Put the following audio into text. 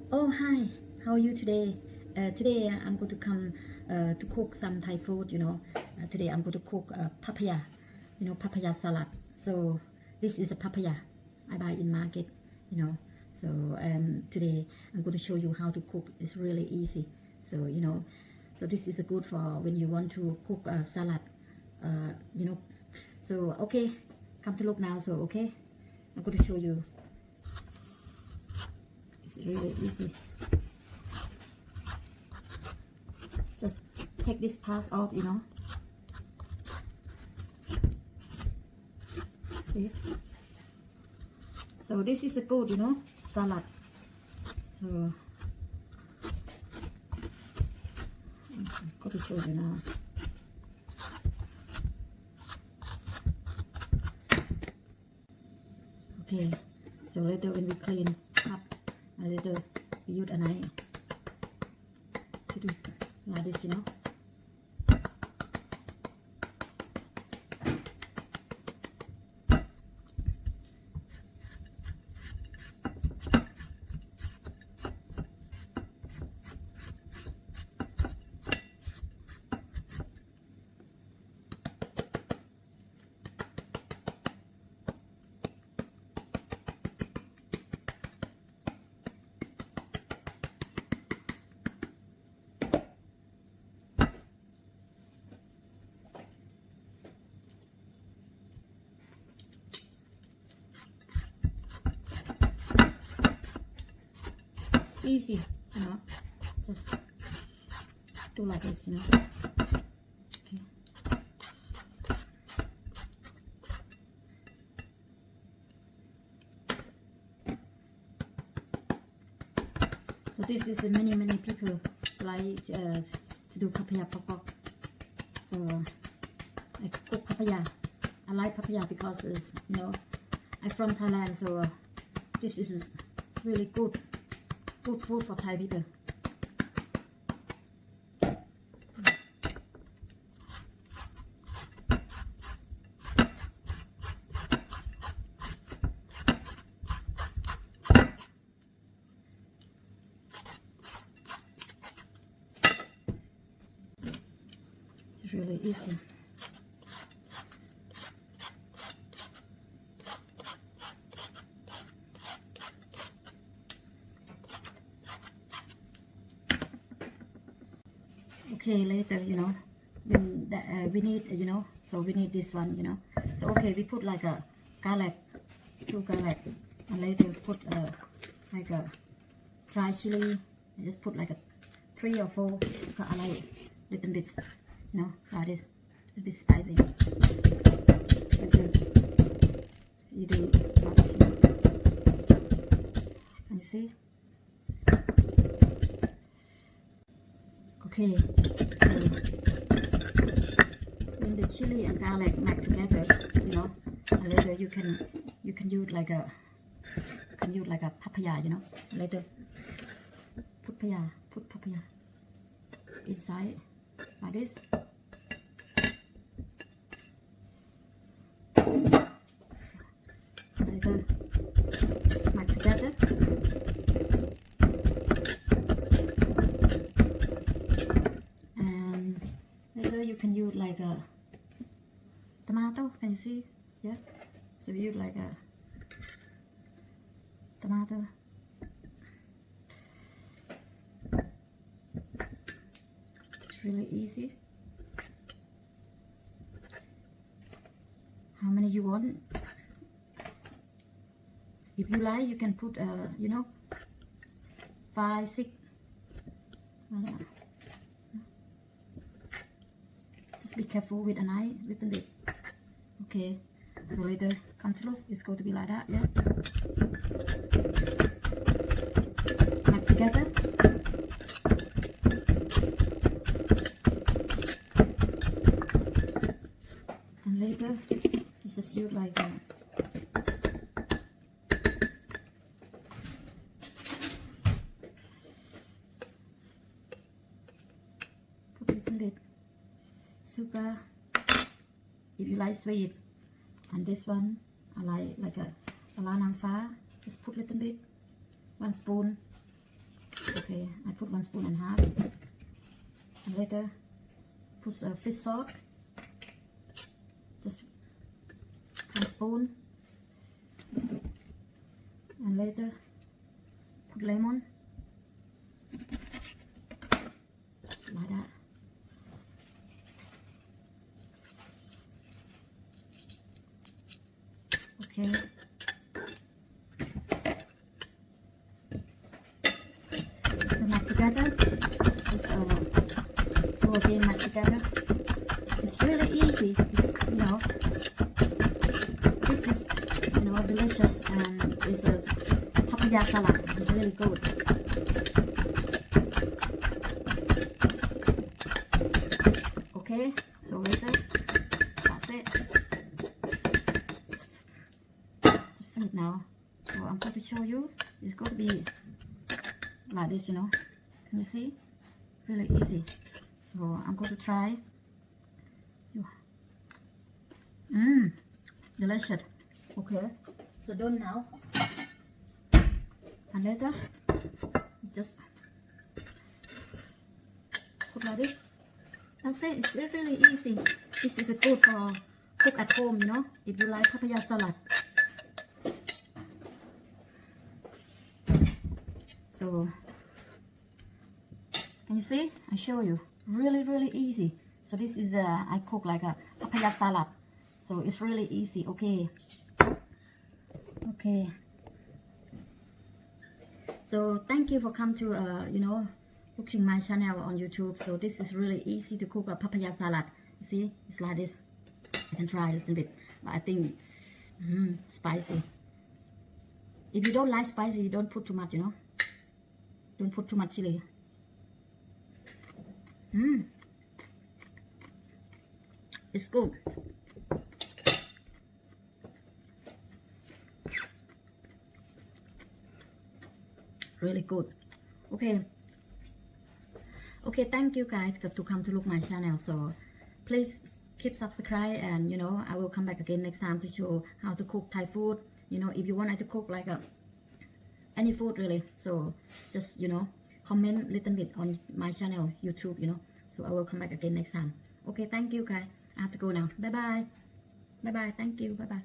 Oh, hi. How are you today? Today I'm going to come to cook some Thai food, today I'm going to cook papaya, papaya salad. So this is a papaya I buy in market, you know. So today I'm going to show you how to cook. It's really easy. So this is good for when you want to cook a salad, uh, you know. So okay, come to look now. So okay, I'm going to show you. It's really easy. Just take this part off, Okay. So this is a good, salad. So I've got to show you now. Okay. So later when we clean up, later we use a knife to do like this, It's easy, just do like this, Okay. So this is many people like to do papaya pok. So I cook papaya. I like papaya because it's, I'm from Thailand, so this is really good food for Thai people. It's really easy. Okay, later, when we need, so we need this one, So okay, we put like a garlic, 2 garlic, and later put like a dry chili. I just put like a 3 or 4. I like little bit, like this, a bit spicy. You do like this, Can you see? Okay. When the chili and garlic mix together, and later you can use like a papaya, Later put papaya inside like this. Later mix together. You can use like a tomato. Can you see? Yeah. So you use like a tomato. It's really easy. How many you want? If you like, you can put 5, 6. Just be careful with a knife, little bit. Okay, so later come to look, it's going to be like that, yeah. Mix together. And later, you just use like that. Put a little bit sugar if you like sweet, and this one I like a la nang fa. Just put a little bit, 1 spoon, Okay, I put 1 spoon and a half, and later put fish salt, just 1 spoon, and later put lemon, just like that. Okay. Mix together. Just go again, mix together. It's really easy. This is delicious, and this is papaya salad. It's really good. Okay, so later, that's it. Just finish now. So I'm going to show you. It's going to be like this, Can you see? Really easy. So I'm going to try. Delicious. Okay. So done now. And later, you just put like this. That's it. It's really easy. This is a good for cook at home, if you like papaya salad. So, can you see? I show you. Really easy. So this is I cook like a papaya salad. So it's really easy. Okay. So thank you for come to watching my channel on YouTube. So this is really easy to cook a papaya salad. You see, it's like this. I can try a little bit, but I think spicy. If you don't like spicy, you don't put too much. Don't put too much chili. It's good. Really good. Okay, thank you guys to come to look my channel. So please keep subscribe, and I will come back again next time to show how to cook Thai food. If you want to cook like any food really, so just comment little bit on my channel YouTube, so I will come back again next time. Okay, thank you guys. I have to go now. Bye bye. Thank you. Bye bye.